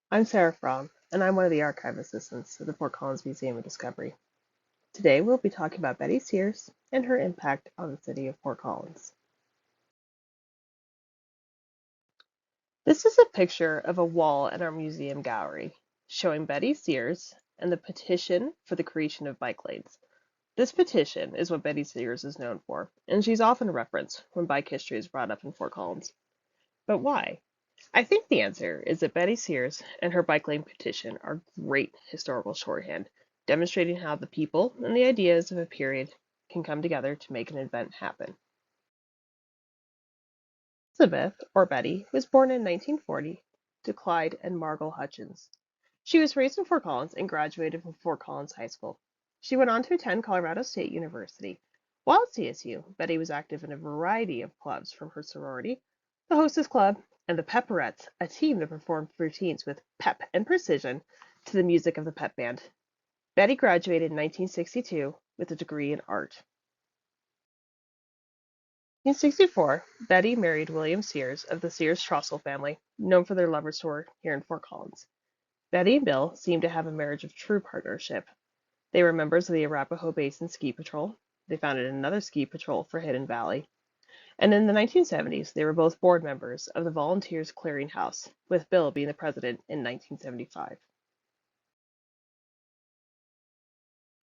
I'm Sarah Fromm, and I'm one of the archive assistants at the Fort Collins Museum of Discovery. Today we'll be talking about Betty Sears and her impact on the city of Fort Collins. This is a picture of a wall in our museum gallery showing Betty Sears and the petition for the creation of bike lanes. This petition is what Betty Sears is known for, and she's often referenced when bike history is brought up in Fort Collins. But why? I think the answer is that Betty Sears and her bike lane petition are great historical shorthand, demonstrating how the people and the ideas of a period can come together to make an event happen. Elizabeth, or Betty, was born in 1940 to Clyde and Margot Hutchins. She was raised in Fort Collins and graduated from Fort Collins High School. She went on to attend Colorado State University. While at CSU, Betty was active in a variety of clubs from her sorority, the Hostess Club, and the Pepperettes, a team that performed routines with pep and precision to the music of the pep band. Betty graduated in 1962 with a degree in art. In 1964, Betty married William Sears of the Sears-Trussell family, known for their lovers' tour here in Fort Collins. Betty and Bill seemed to have a marriage of true partnership. They were members of the Arapahoe Basin Ski Patrol. They founded another ski patrol for Hidden Valley. And in the 1970s, they were both board members of the Volunteers Clearinghouse, with Bill being the president in 1975.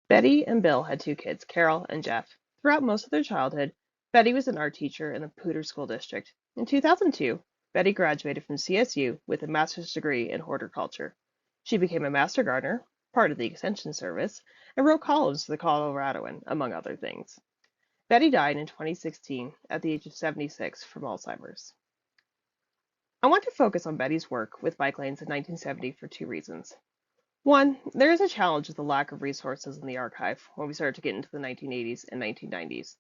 Betty and Bill had two kids, Carol and Jeff. Throughout most of their childhood, Betty was an art teacher in the Poudre School District. In 2002, Betty graduated from CSU with a master's degree in horticulture. She became a master gardener, part of the Extension Service, and wrote columns for the Coloradoan, among other things. Betty died in 2016 at the age of 76 from Alzheimer's. I want to focus on Betty's work with bike lanes in 1970 for two reasons. One, there is a challenge with the lack of resources in the archive when we start to get into the 1980s and 1990s.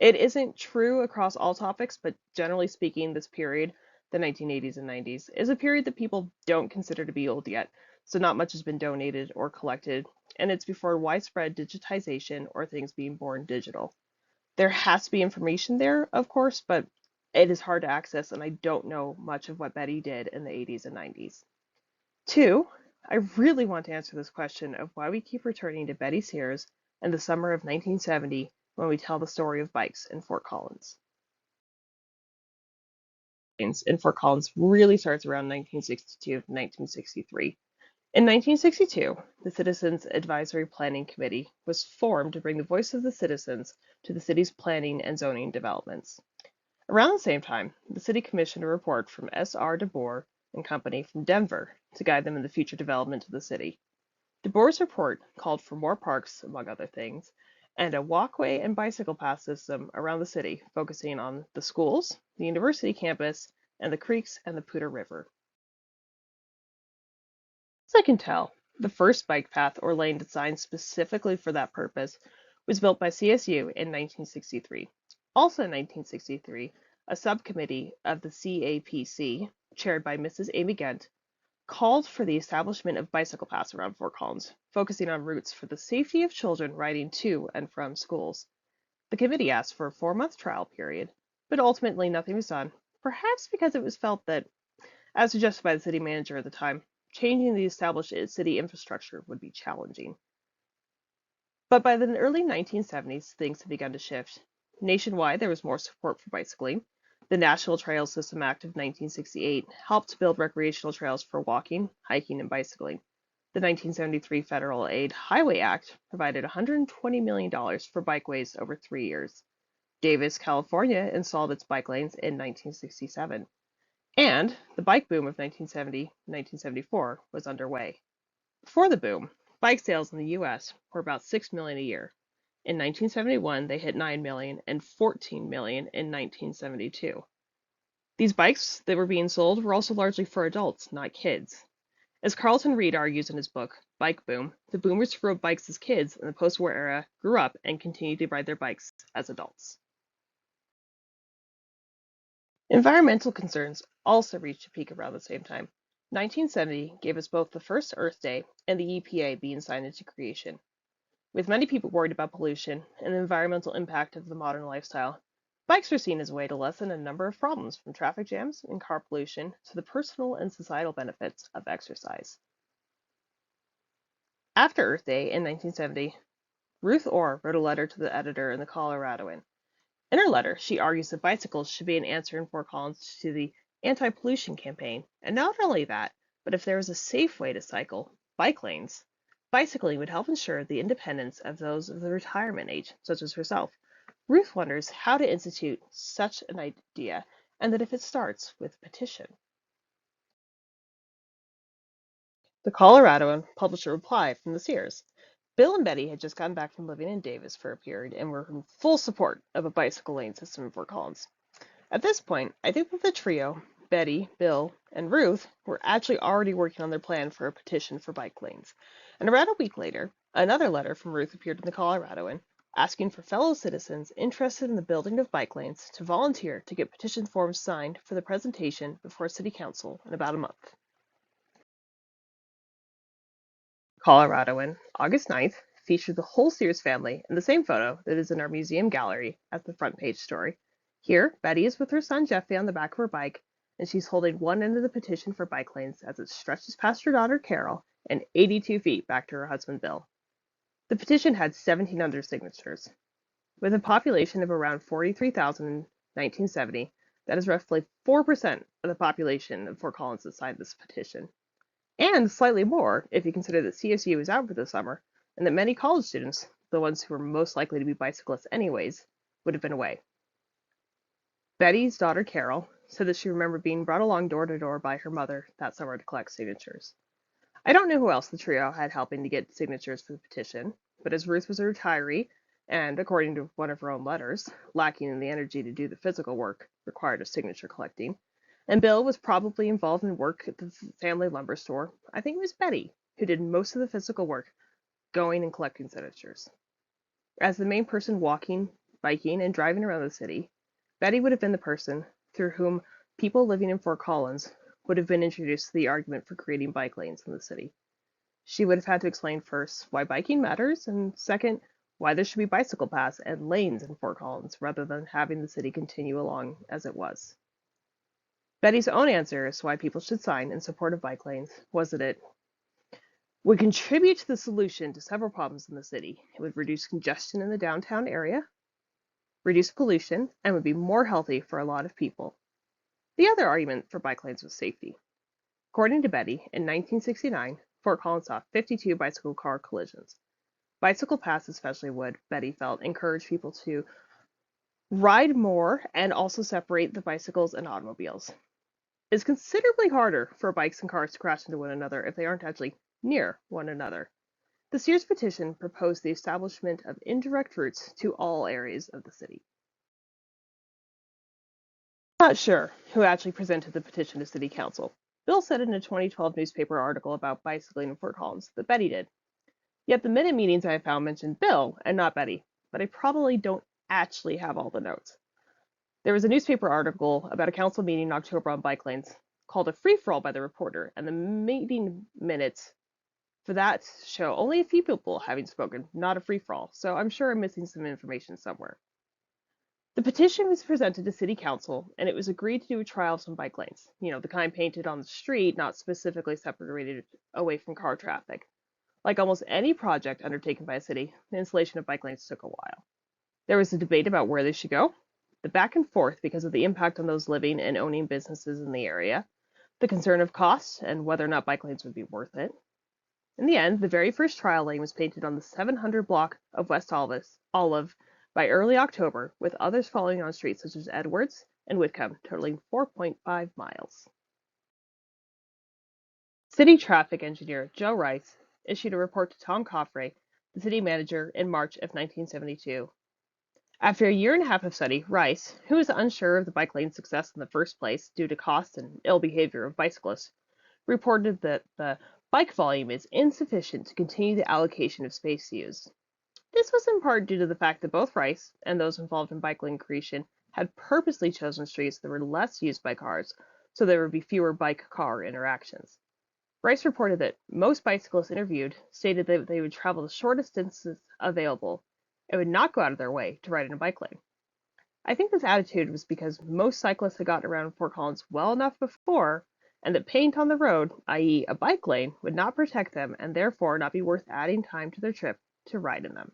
It isn't true across all topics, but generally speaking, this period, the 1980s and 90s, is a period that people don't consider to be old yet, so not much has been donated or collected, and it's before widespread digitization or things being born digital. There has to be information there, of course, but it is hard to access, and I don't know much of what Betty did in the 80s and 90s. Two, I really want to answer this question of why we keep returning to Betty Sears and the summer of 1970 when we tell the story of bikes in Fort Collins. In Fort Collins really starts around 1962 to 1963. In 1962, the Citizens Advisory Planning Committee was formed to bring the voice of the citizens to the city's planning and zoning developments. Around the same time, the city commissioned a report from S.R. DeBoer and Company from Denver to guide them in the future development of the city. DeBoer's report called for more parks, among other things, and a walkway and bicycle path system around the city, focusing on the schools, the university campus, and the creeks and the Poudre River. As I can tell, the first bike path or lane designed specifically for that purpose was built by CSU in 1963. Also in 1963, a subcommittee of the CAPC, chaired by Mrs. Amy Gent, called for the establishment of bicycle paths around Fort Collins, focusing on routes for the safety of children riding to and from schools. The committee asked for a 4-month trial period, but ultimately nothing was done, perhaps because it was felt that, as suggested by the city manager at the time, changing the established city infrastructure would be challenging. But by the early 1970s, things had begun to shift. Nationwide, there was more support for bicycling. The National Trail System Act of 1968 helped build recreational trails for walking, hiking, and bicycling. The 1973 Federal Aid Highway Act provided $120 million for bikeways over 3 years. Davis, California installed its bike lanes in 1967. And the bike boom of 1970-1974 was underway. Before the boom, bike sales in the US were about 6 million a year. In 1971, they hit 9 million and 14 million in 1972. These bikes that were being sold were also largely for adults, not kids. As Carlton Reid argues in his book, Bike Boom, the boomers who rode bikes as kids in the post-war era grew up and continued to ride their bikes as adults. Environmental concerns also reached a peak around the same time. 1970 gave us both the first Earth Day and the EPA being signed into creation. With many people worried about pollution and the environmental impact of the modern lifestyle, Bikes were seen as a way to lessen a number of problems, from traffic jams and car pollution to the personal and societal benefits of exercise. After Earth Day in 1970, Ruth Orr wrote a letter to the editor in the Coloradoan. In her letter, she argues that bicycles should be an answer in Fort Collins to the anti-pollution campaign. And not only that, but if there was a safe way to cycle, bike lanes, bicycling would help ensure the independence of those of the retirement age, such as herself. Ruth wonders how to institute such an idea, and that if it starts with a petition. The Coloradoan published a reply from the Sears. Bill and Betty had just gotten back from living in Davis for a period and were in full support of a bicycle lane system in Fort Collins. At this point, I think that the trio, Betty, Bill, and Ruth, were actually already working on their plan for a petition for bike lanes. And around a week later, another letter from Ruth appeared in the Coloradoan, asking for fellow citizens interested in the building of bike lanes to volunteer to get petition forms signed for the presentation before City Council in about a month. Coloradoan, August 9th, featured the whole Sears family in the same photo that is in our museum gallery as the front page story. Here, Betty is with her son Jeffy on the back of her bike, and she's holding one end of the petition for bike lanes as it stretches past her daughter Carol and 82 feet back to her husband Bill. The petition had 1,700 signatures. With a population of around 43,000 in 1970, that is roughly 4% of the population of Fort Collins that signed this petition. And slightly more if you consider that CSU is out for the summer, and that many college students, the ones who were most likely to be bicyclists anyways, would have been away. Betty's daughter Carol said that she remembered being brought along door to door by her mother that summer to collect signatures. I don't know who else the trio had helping to get signatures for the petition, but as Ruth was a retiree, and according to one of her own letters, lacking in the energy to do the physical work required of signature collecting, and Bill was probably involved in work at the family lumber store, I think it was Betty who did most of the physical work, going and collecting signatures. As the main person walking, biking, and driving around the city, Betty would have been the person through whom people living in Fort Collins would have been introduced to the argument for creating bike lanes in the city. She would have had to explain first why biking matters, and second, why there should be bicycle paths and lanes in Fort Collins rather than having the city continue along as it was. Betty's own answer as to why people should sign in support of bike lanes was that it would contribute to the solution to several problems in the city. It would reduce congestion in the downtown area, reduce pollution, and would be more healthy for a lot of people. The other argument for bike lanes was safety. According to Betty, in 1969, Fort Collins saw 52 bicycle car collisions. Bicycle paths especially would, Betty felt, encourage people to ride more and also separate the bicycles and automobiles. It's considerably harder for bikes and cars to crash into one another if they aren't actually near one another. The Sears petition proposed the establishment of indirect routes to all areas of the city. I'm not sure who actually presented the petition to City Council. Bill said in a 2012 newspaper article about bicycling in Fort Collins that Betty did. Yet the minute meetings I have found mentioned Bill and not Betty, but I probably don't actually have all the notes. There was a newspaper article about a council meeting in October on bike lanes called a free-for-all by the reporter, and the meeting minutes for that show only a few people having spoken, not a free-for-all, so I'm sure I'm missing some information somewhere. The petition was presented to City Council, and it was agreed to do a trial of some bike lanes. You know, the kind painted on the street, not specifically separated away from car traffic. Like almost any project undertaken by a city, the installation of bike lanes took a while. There was a debate about where they should go, the back and forth because of the impact on those living and owning businesses in the area, the concern of cost and whether or not bike lanes would be worth it. In the end, the very first trial lane was painted on the 700 block of West Olive by early October, with others following on streets such as Edwards and Whitcomb, totaling 4.5 miles. City traffic engineer Joe Rice issued a report to Tom Coffray, the city manager, in March of 1972. After a year and a half of study, Rice, who was unsure of the bike lane success in the first place due to cost and ill behavior of bicyclists, reported that the bike volume is insufficient to continue the allocation of space used. This was in part due to the fact that both Rice and those involved in bike lane creation had purposely chosen streets that were less used by cars, so there would be fewer bike-car interactions. Rice reported that most bicyclists interviewed stated that they would travel the shortest distances available and would not go out of their way to ride in a bike lane. I think this attitude was because most cyclists had gotten around Fort Collins well enough before, and that paint on the road, i.e., a bike lane, would not protect them and therefore not be worth adding time to their trip to ride in them.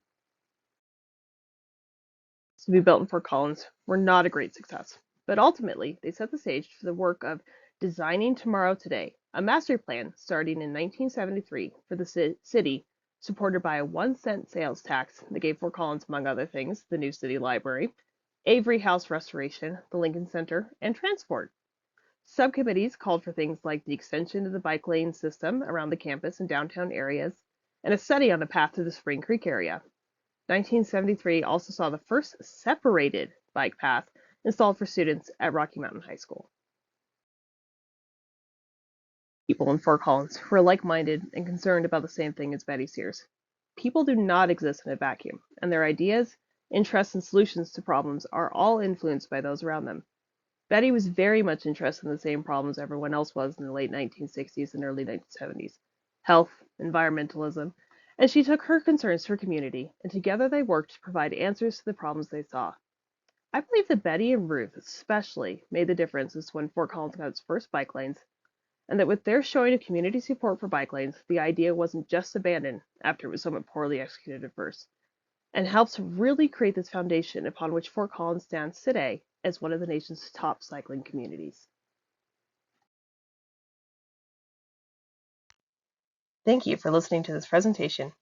To be built in Fort Collins were not a great success, but ultimately they set the stage for the work of Designing Tomorrow Today, a master plan starting in 1973 for the city, supported by a 1 cent sales tax that gave Fort Collins, among other things, the new city library, Avery House restoration, the Lincoln Center, and transport. Subcommittees called for things like the extension of the bike lane system around the campus and downtown areas, and a study on a path to the Spring Creek area. 1973 also saw the first separated bike path installed for students at Rocky Mountain High School. People in Fort Collins who are like-minded and concerned about the same thing as Betty Sears. People do not exist in a vacuum, and their ideas, interests, and solutions to problems are all influenced by those around them. Betty was very much interested in the same problems everyone else was in the late 1960s and early 1970s: health, environmentalism, and she took her concerns to her community, and together they worked to provide answers to the problems they saw. I believe that Betty and Ruth especially made the difference as to when Fort Collins got its first bike lanes, and that with their showing of community support for bike lanes, the idea wasn't just abandoned after it was somewhat poorly executed at first, and helped really create this foundation upon which Fort Collins stands today as one of the nation's top cycling communities. Thank you for listening to this presentation.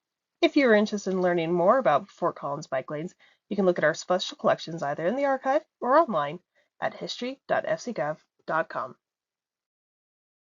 If you are interested in learning more about Fort Collins bike lanes, you can look at our special collections either in the archive or online at history.fcgov.com.